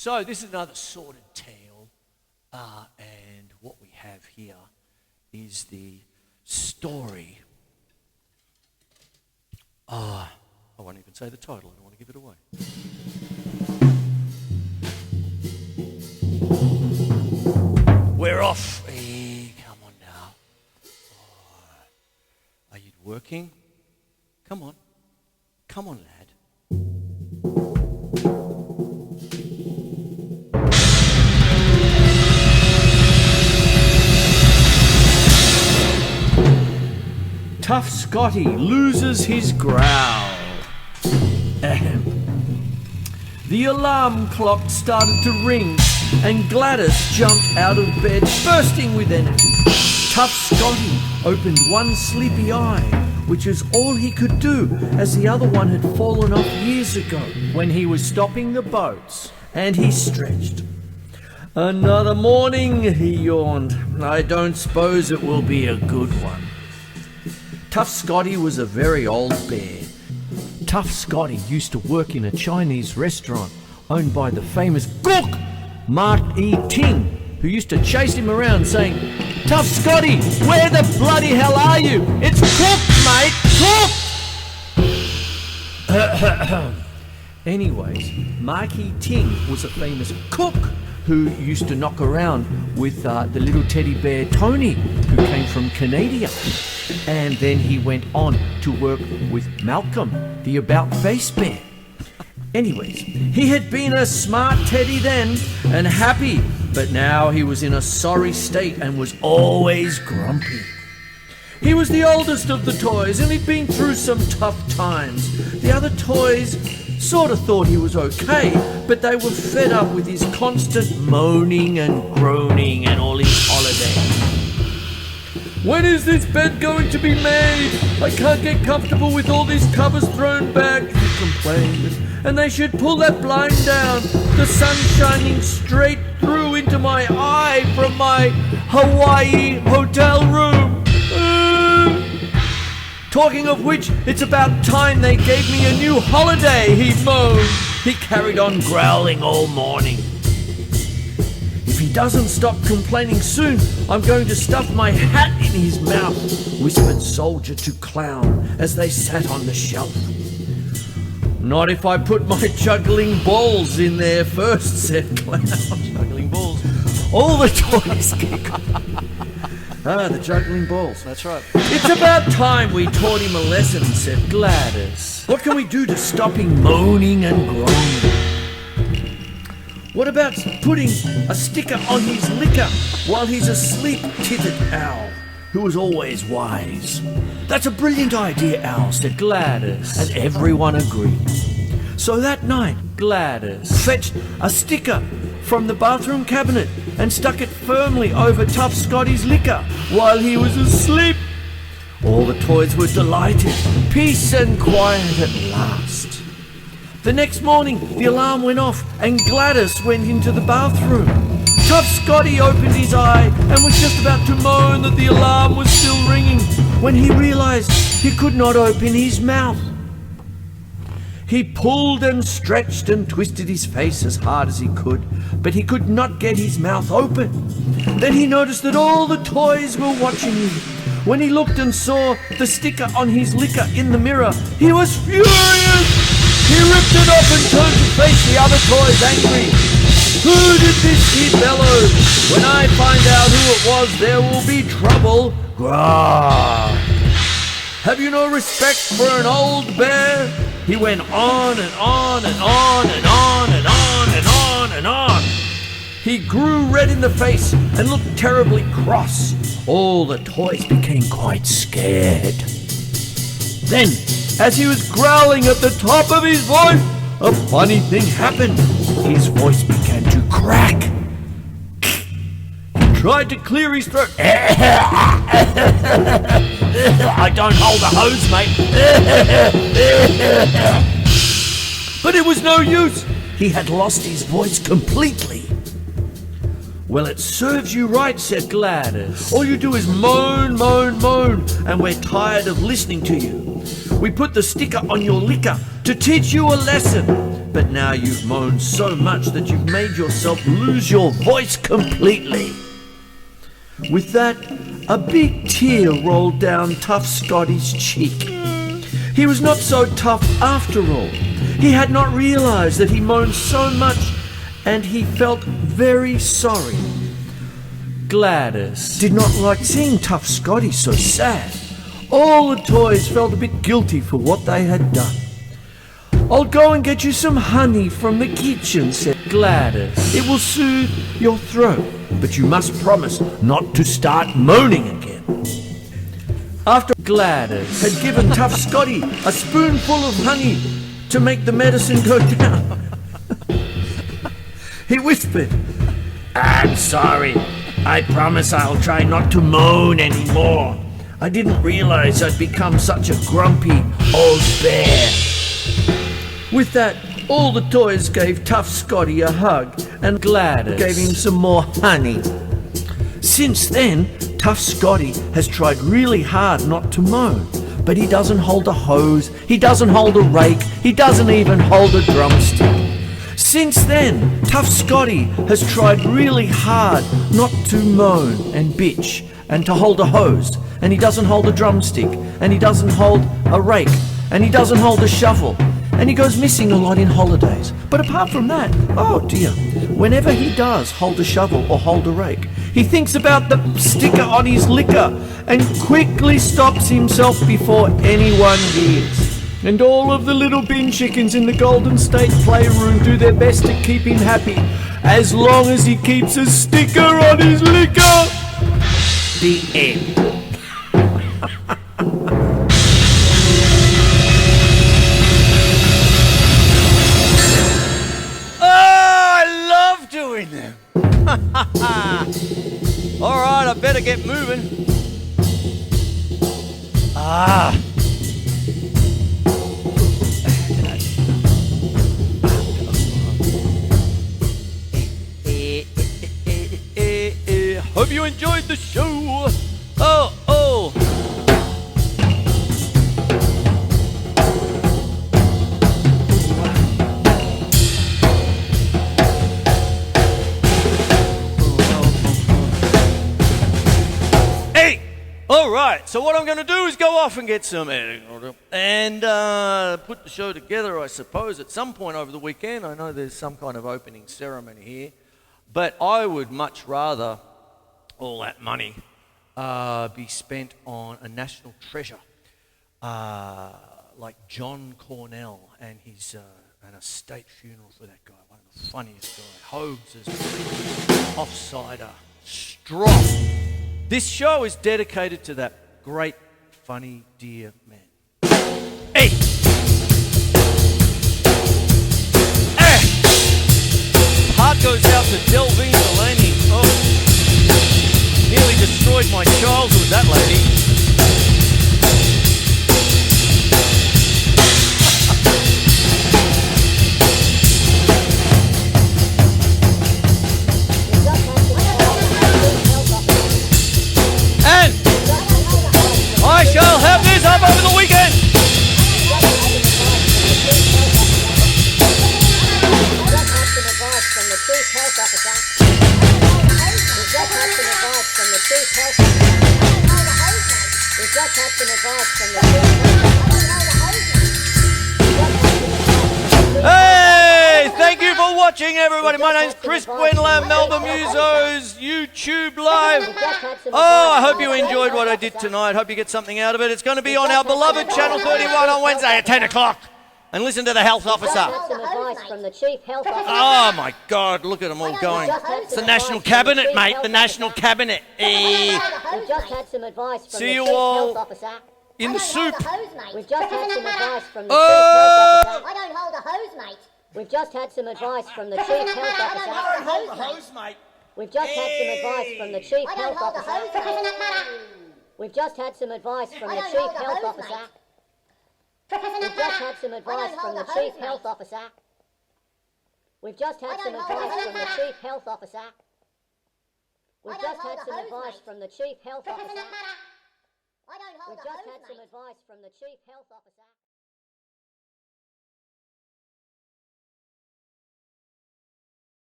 So this is another sordid tale, and what we have here is the story. I won't even say the title, I don't want to give it away. We're off. Hey, come on now. Are you working? Come on. Come on, lad. Tough Scotty loses his growl. The alarm clock started to ring and Gladys jumped out of bed, bursting with energy. Tough Scotty opened one sleepy eye, which is all he could do, as the other one had fallen off years ago when he was stopping the boats, and he stretched. Another morning, he yawned. I don't suppose it will be a good one. Tough Scotty was a very old bear. Tough Scotty used to work in a Chinese restaurant owned by the famous cook, Mark E. Ting, who used to chase him around saying, "Tough Scotty, where the bloody hell are you? It's cooked, mate, cooked!" Anyways, Mark E. Ting was a famous cook who used to knock around with the little teddy bear Tony, who came from Canada. And then he went on to work with Malcolm, the about-face bear. Anyways, he had been a smart teddy then and happy, but now he was in a sorry state and was always grumpy. He was the oldest of the toys and he'd been through some tough times. The other toys sort of thought he was okay, but they were fed up with his constant moaning and groaning and all his holidays. "When is this bed going to be made? I can't get comfortable with all these covers thrown back," he complained. "And they should pull that blind down. The sun's shining straight through into my eye from my Hawaii hotel room. Talking of which, it's about time they gave me a new holiday," he moaned. He carried on growling all morning. "If he doesn't stop complaining soon, I'm going to stuff my hat in his mouth," whispered Soldier to Clown as they sat on the shelf. "Not if I put my juggling balls in there first," said Clown. Juggling balls. All the toys giggled. The juggling balls. That's right. "It's about time we taught him a lesson," said Gladys. "What can we do to stop him moaning and groaning?" "What about putting a sticker on his liquor while he's asleep?" tittered Owl, who was always wise. "That's a brilliant idea, Owl," said Gladys, and everyone agreed. So that night, Gladys fetched a sticker from the bathroom cabinet and stuck it firmly over Tough Scotty's liquor while he was asleep. All the toys were delighted. Peace and quiet at last. The next morning, the alarm went off and Gladys went into the bathroom. Tough Scotty opened his eye and was just about to moan that the alarm was still ringing when he realized he could not open his mouth. He pulled and stretched and twisted his face as hard as he could, but he could not get his mouth open. Then he noticed that all the toys were watching him. When he looked and saw the sticker on his liquor in the mirror, he was furious. He ripped it off and turned to face the other toys angry. "Who did this?" he bellowed. "When I find out who it was, there will be trouble." Grah! "Have you no respect for an old bear?" He went on and on and on and on and on and on and on. He grew red in the face and looked terribly cross. All the toys became quite scared. Then, as he was growling at the top of his voice, a funny thing happened. His voice began to crack. He tried to clear his throat. "I don't hold a hose, mate." But it was no use. He had lost his voice completely. "Well, it serves you right," said Gladys. "All you do is moan, moan, moan, and we're tired of listening to you. We put the sticker on your liquor to teach you a lesson. But now you've moaned so much that you've made yourself lose your voice completely. With that, a big tear rolled down tough Scotty's cheek. He was not so tough after all. He had not realized that he moaned so much, and he felt very sorry. Gladys did not like seeing tough Scotty so sad. All the toys felt a bit guilty for what they had done. "I'll go and get you some honey from the kitchen," said Gladys. "It will soothe your throat, but you must promise not to start moaning again." After Gladys had given tough Scotty a spoonful of honey to make the medicine go down, he whispered, "I'm sorry. I promise I'll try not to moan anymore. I didn't realize I'd become such a grumpy old bear." With that, all the toys gave tough Scotty a hug, and Gladys gave him some more honey. Since then, tough Scotty has tried really hard not to moan, but he doesn't hold a hose, he doesn't hold a rake, he doesn't even hold a drumstick. Since then, tough Scotty has tried really hard not to moan and bitch and to hold a hose, and he doesn't hold a drumstick, and he doesn't hold a rake, and he doesn't hold a shovel, and he goes missing a lot in holidays. But apart from that, oh dear, whenever he does hold a shovel or hold a rake, he thinks about the sticker on his liquor and quickly stops himself before anyone hears. And all of the little bin chickens in the Golden State Playroom do their best to keep him happy, as long as he keeps a sticker on his liquor. The end. Doing them. All right, I better get moving. Hope you enjoyed the show. Oh. All right, so what I'm going to do is go off and get some editing and put the show together, I suppose, at some point over the weekend. I know there's some kind of opening ceremony here, but I would much rather all that money be spent on a national treasure like John Cornell and his and a state funeral for that guy, one of the funniest guys. Hogs is offsider, strong. This show is dedicated to that great, funny, dear man. Hey! Heart goes out to Delvine Delaney. Oh, nearly destroyed my childhood, that lady. And I shall have this up over the weekend. Hey, thank you for watching, everybody. My name's Chris Quinlan, Melbourne Musos, YouTube Live. Oh, I hope you enjoyed what I did tonight. Hope you get something out of it. It's going to be on our beloved Channel 31 on Wednesday at 10 o'clock. And listen to the health officer. Oh, my God, look at them all going. It's the National Cabinet, mate, the National Cabinet. We've just had some advice from See the you Chief all Health Officer. in the soup. We've just had some advice from the Chief Health Officer. I don't hold a hose, mate. We've just had some advice from the Chief Health Officer. Hold the hose, mate. We've just had some advice from the Chief I don't Health hold a Officer. hose, mate. We've just had some advice from I the don't Chief hold a Health hose, Officer. mate. We've just had some advice from the Chief Health Officer. We've just had some advice from the Chief Health Officer. We've just had some advice from the Chief Health Officer. I don't hold We've a just hose, had some mate. advice from the Chief Health Officer.